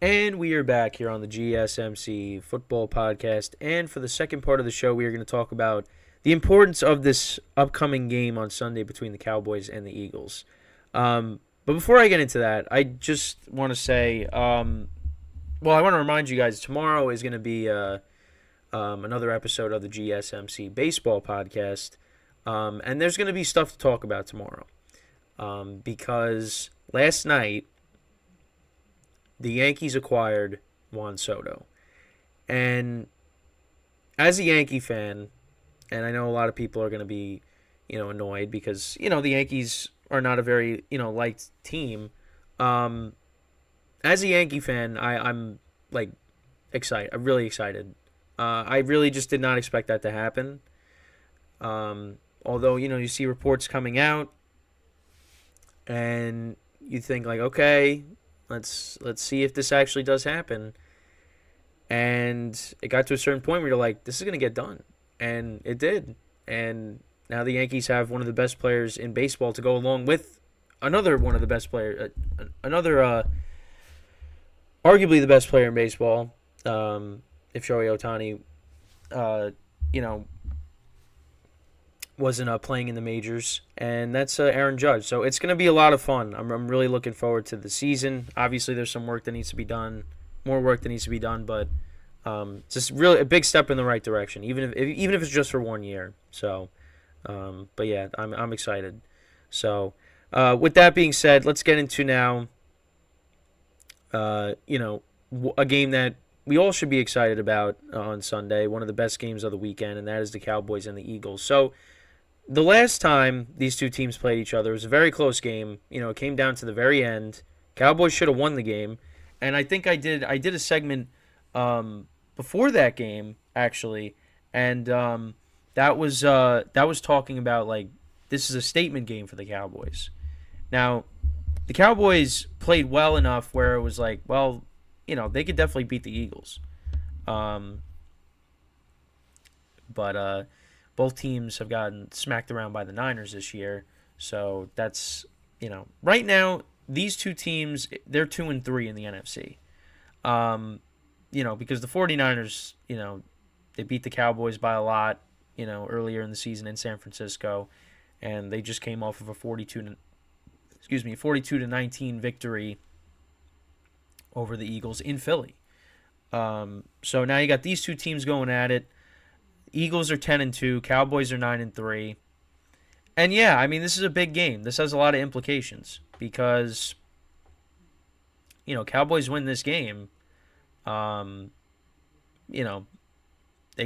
And we are back here on the GSMC football podcast. And for the second part of the show, we are going to talk about the importance of this upcoming game on Sunday between the Cowboys and the Eagles. But before I get into that, I just want to say, I want to remind you guys, tomorrow is going to be another episode of the GSMC baseball podcast. And there's going to be stuff to talk about tomorrow. Because last night, the Yankees acquired Juan Soto. And as a Yankee fan, and I know a lot of people are going to be, annoyed because, the Yankees are not a very, liked team. As a Yankee fan, I'm excited. I'm really excited. I really just did not expect that to happen. Although, you see reports coming out and you think okay, Let's see if this actually does happen. And it got to a certain point where you're like, this is going to get done. And it did. And now the Yankees have one of the best players in baseball to go along with another one of the best players, arguably the best player in baseball, if Shohei Ohtani, wasn't playing in the majors, and that's Aaron Judge. So it's going to be a lot of fun. I'm really looking forward to the season. Obviously, there's some work that needs to be done, more work that needs to be done, but it's just really a big step in the right direction, even if it's just for 1 year. So, but yeah, I'm excited. So, with that being said, let's get into now, a game that we all should be excited about on Sunday, one of the best games of the weekend, and that is the Cowboys and the Eagles. So, the last time these two teams played each other, it was a very close game. It came down to the very end. Cowboys should have won the game, and I think I did a segment before that game actually, and that was talking about this is a statement game for the Cowboys. Now, the Cowboys played well enough where it was they could definitely beat the Eagles, but both teams have gotten smacked around by the Niners this year. So that's, right now, these two teams, they're 2-3 in the NFC. Because the 49ers, they beat the Cowboys by a lot, earlier in the season in San Francisco. And they just came off of a 42-19 victory over the Eagles in Philly. So now you got these two teams going at it. Eagles are 10-2, Cowboys are 9-3. And yeah, this is a big game. This has a lot of implications because Cowboys win this game, they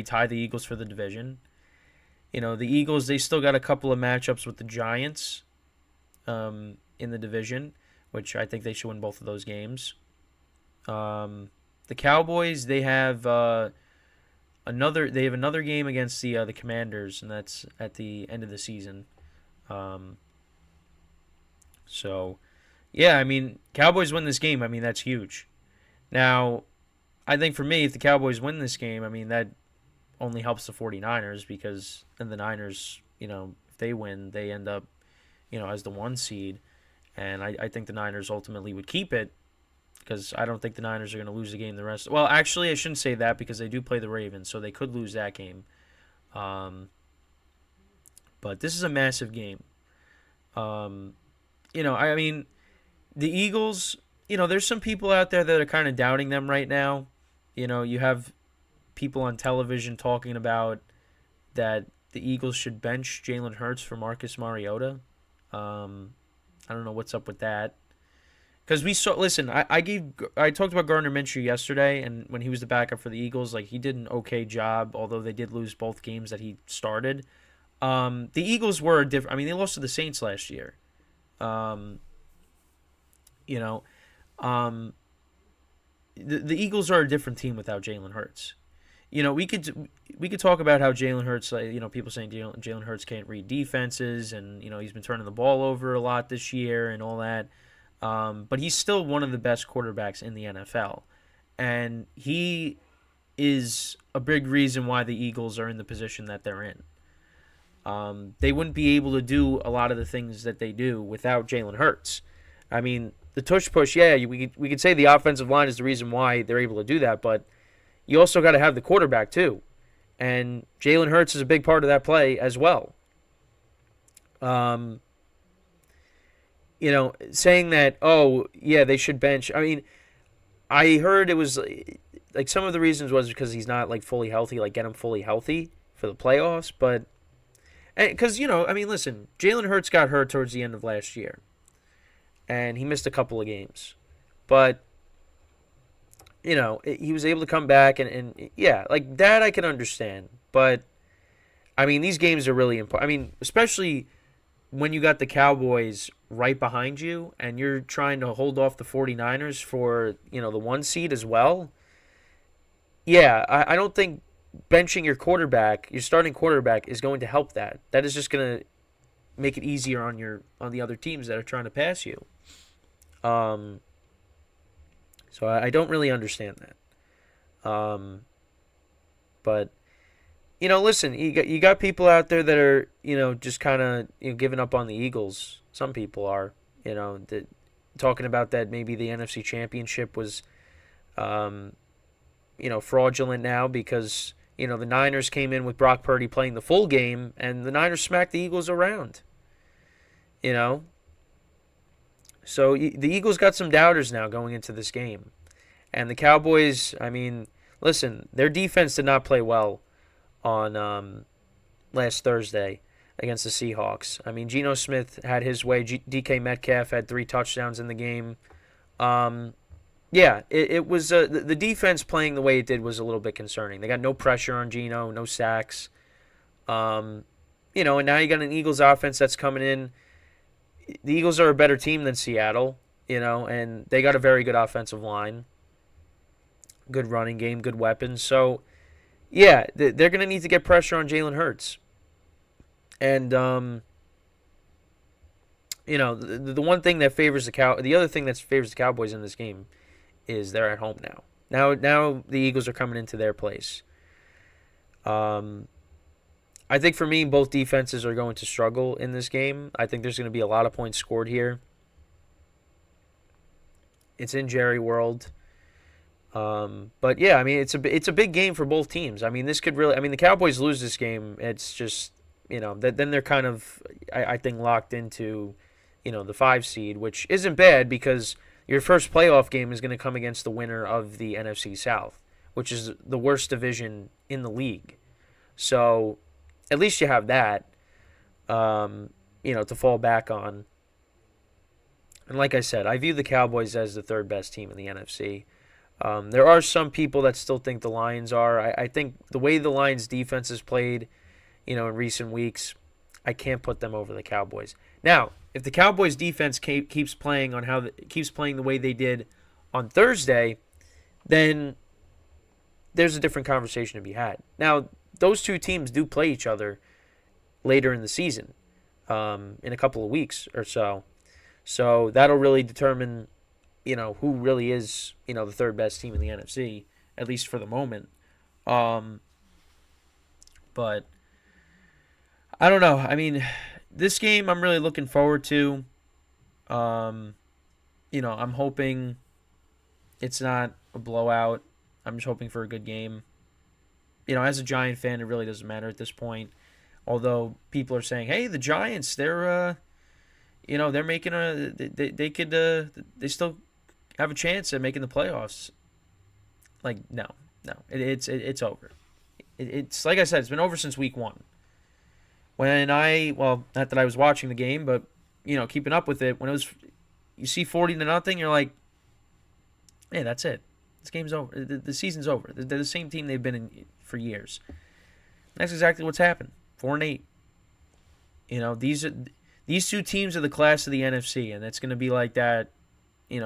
tie the Eagles for the division. The Eagles, they still got a couple of matchups with the Giants in the division, which I think they should win both of those games. The Cowboys, they have another game against the Commanders, and that's at the end of the season. So, yeah, Cowboys win this game. That's huge. Now, I think for me, if the Cowboys win this game, that only helps the 49ers because then the Niners, if they win, they end up, as the 1 seed. And I think the Niners ultimately would keep it, because I don't think the Niners are going to lose the game the rest. Well, actually, I shouldn't say that because they do play the Ravens, so they could lose that game. But this is a massive game. The Eagles, there's some people out there that are kind of doubting them right now. You have people on television talking about that the Eagles should bench Jalen Hurts for Marcus Mariota. I don't know what's up with that. Because we saw, listen, I talked about Gardner Minshew yesterday, and when he was the backup for the Eagles, he did an okay job, although they did lose both games that he started. The Eagles were different. They lost to the Saints last year. The Eagles are a different team without Jalen Hurts. We could talk about how Jalen Hurts, people saying Jalen Hurts can't read defenses, and he's been turning the ball over a lot this year and all that. But he's still one of the best quarterbacks in the NFL. And he is a big reason why the Eagles are in the position that they're in. They wouldn't be able to do a lot of the things that they do without Jalen Hurts. the tush push, yeah, we could say the offensive line is the reason why they're able to do that, but you also got to have the quarterback too. And Jalen Hurts is a big part of that play as well. Um, saying that, oh, yeah, they should bench. I mean, I heard it was like some of the reasons was because he's not like fully healthy, like get him fully healthy for the playoffs. But because I mean, listen, Jalen Hurts got hurt towards the end of last year, and he missed a couple of games, but he was able to come back and yeah, like that I can understand. But I mean, these games are really important. I mean, especially when you got the Cowboys right behind you and you're trying to hold off the 49ers for, the 1 seed as well. Yeah, I don't think benching your starting quarterback is going to help that. That is just going to make it easier on the other teams that are trying to pass you. So I don't really understand that. But listen, you got people out there that are, just kind of giving up on the Eagles. Some people are, talking about that maybe the NFC Championship was, fraudulent now because, the Niners came in with Brock Purdy playing the full game and the Niners smacked the Eagles around. So the Eagles got some doubters now going into this game. And the Cowboys, I mean, listen, their defense did not play well on last Thursday against the Seahawks. I mean, Geno Smith had his way. DK Metcalf had 3 touchdowns in the game. Yeah, it was the defense playing the way it did was a little bit concerning. They got no pressure on Geno, no sacks. And now you got an Eagles offense that's coming in. The Eagles are a better team than Seattle, and they got a very good offensive line, good running game, good weapons. So, yeah, they're going to need to get pressure on Jalen Hurts. And, the one thing that favors the other thing that favors the Cowboys in this game is they're at home now. Now the Eagles are coming into their place. I think for me, both defenses are going to struggle in this game. I think there's going to be a lot of points scored here. It's in Jerry World. But yeah, I mean, it's a big game for both teams. I mean, this could really. I mean, the Cowboys lose this game, it's just then they're kind of I think locked into the 5 seed, which isn't bad because your first playoff game is going to come against the winner of the NFC South, which is the worst division in the league. So at least you have that, to fall back on. And like I said, I view the Cowboys as the 3rd best team in the NFC. There are some people that still think the Lions are. I think the way the Lions defense has played, in recent weeks, I can't put them over the Cowboys. Now, if the Cowboys defense keeps playing the way they did on Thursday, then there's a different conversation to be had. Now, those two teams do play each other later in the season, in a couple of weeks or so. So that'll really determine, who really is, the 3rd best team in the NFC, at least for the moment. But I don't know. I mean, this game I'm really looking forward to. I'm hoping it's not a blowout. I'm just hoping for a good game. As a Giant fan, it really doesn't matter at this point. Although people are saying, "Hey, the Giants, they're making they still have a chance at making the playoffs." Like, no, it's over. It's like I said, it's been over since week 1. Not that I was watching the game, but keeping up with it, when you see 40-0, you're like, hey, that's it. This game's over. The season's over. They're the same team they've been in for years. That's exactly what's happened. 4-8. These two teams are the class of the NFC, and it's going to be like that,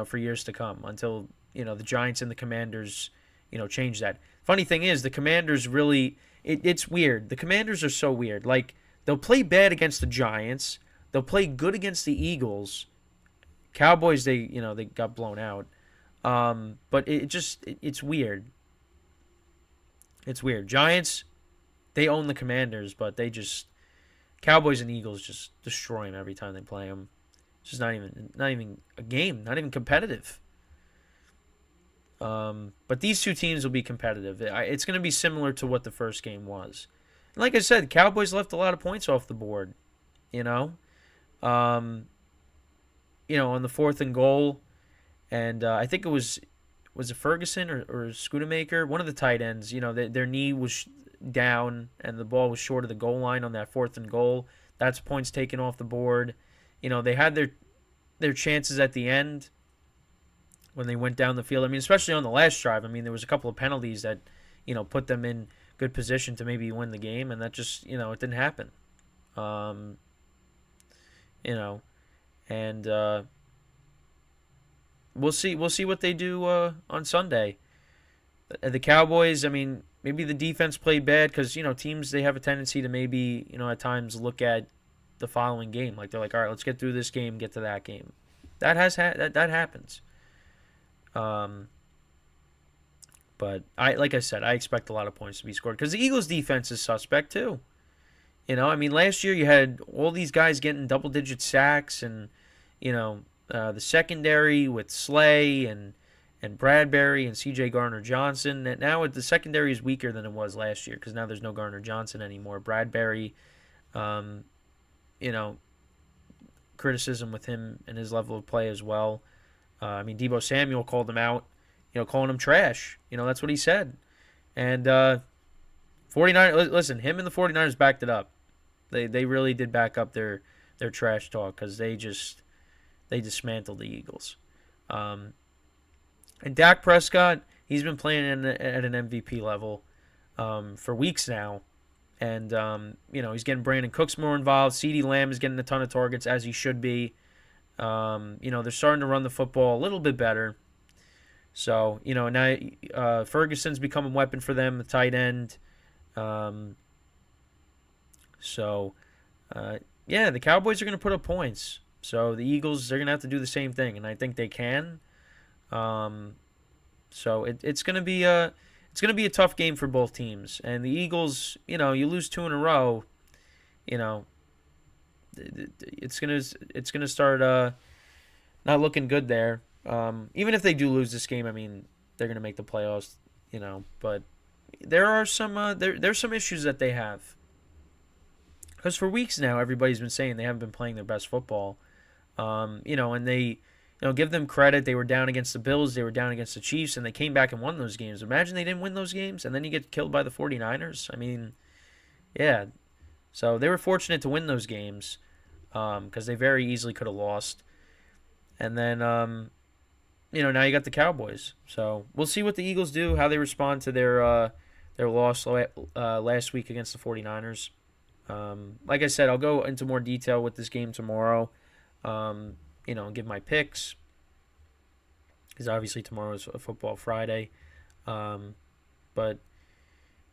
for years to come until the Giants and the Commanders, change that. Funny thing is, the Commanders really, it's weird. The Commanders are so weird. Like, they'll play bad against the Giants. They'll play good against the Eagles. Cowboys, they got blown out. But it's weird. It's weird. Giants, they own the Commanders, but Cowboys and Eagles just destroy them every time they play them. It's just not even a game, not even competitive. But these two teams will be competitive. It's going to be similar to what the first game was. And like I said, Cowboys left a lot of points off the board. You know, um, on the 4th and goal, and I think it was it Ferguson or Schoonamaker, one of the tight ends. Their knee was down and the ball was short of the goal line on that 4th and goal. That's points taken off the board. They had their chances at the end when they went down the field. I mean, especially on the last drive. I mean, there was a couple of penalties that, put them in good position to maybe win the game, and that just, it didn't happen. Um, and we'll see. We'll see what they do on Sunday. The Cowboys. I mean, maybe the defense played bad because teams, they have a tendency to maybe at times look at the following game like they're like, all right, let's get through this game, get to that game. That happens. But like I said, I expect a lot of points to be scored because the Eagles' defense is suspect too. I mean, last year you had all these guys getting double-digit sacks, and the secondary with Slay and Bradbury and C.J. Gardner-Johnson. And now the secondary is weaker than it was last year because now there's no Gardner-Johnson anymore. Bradbury, um, criticism with him and his level of play as well. I mean, Deebo Samuel called him out, calling him trash. That's what he said. And 49ers, listen, him and the 49ers backed it up. They really did back up their trash talk because they dismantled the Eagles. And Dak Prescott, he's been playing at an MVP level for weeks now. And, he's getting Brandon Cooks more involved. CeeDee Lamb is getting a ton of targets, as he should be. They're starting to run the football a little bit better. So, now Ferguson's become a weapon for them, the tight end. The Cowboys are going to put up points. So the Eagles, they're going to have to do the same thing, and I think they can. It's going to be a tough game for both teams. And the Eagles, you lose 2 in a row, it's gonna start not looking good there. Even if they do lose this game, I mean, they're gonna make the playoffs, But there are there's some issues that they have. Because for weeks now, everybody's been saying they haven't been playing their best football. And they, give them credit. They were down against the Bills. They were down against the Chiefs, and they came back and won those games. Imagine they didn't win those games, and then you get killed by the 49ers. I mean, yeah. So they were fortunate to win those games because they very easily could have lost. And then, now you got the Cowboys. So we'll see what the Eagles do, how they respond to their loss last week against the 49ers. Like I said, I'll go into more detail with this game tomorrow. Give my picks because obviously tomorrow is a football Friday. But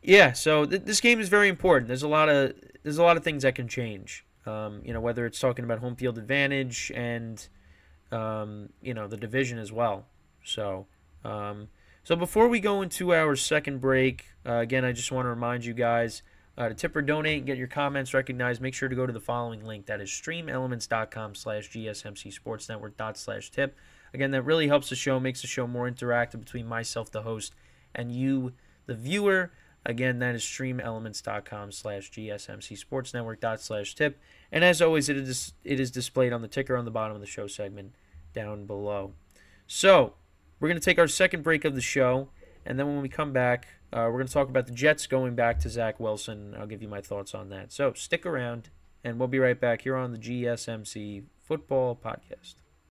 yeah, so this game is very important. There's a lot of things that can change. Whether it's talking about home field advantage and the division as well. So before we go into our second break, again, I just want to remind you guys to tip or donate and get your comments recognized. Make sure to go to the following link. That is streamelements.com/gsmcsportsnetwork./tip. Again, that really helps the show, makes the show more interactive between myself, the host, and you, the viewer. Again, that is streamelements.com/gsmcsportsnetwork./tip. And as always, it is displayed on the ticker on the bottom of the show segment down below. So we're going to take our second break of the show, and then when we come back, we're going to talk about the Jets going back to Zach Wilson. I'll give you my thoughts on that. So stick around, and we'll be right back here on the GSMC Football Podcast.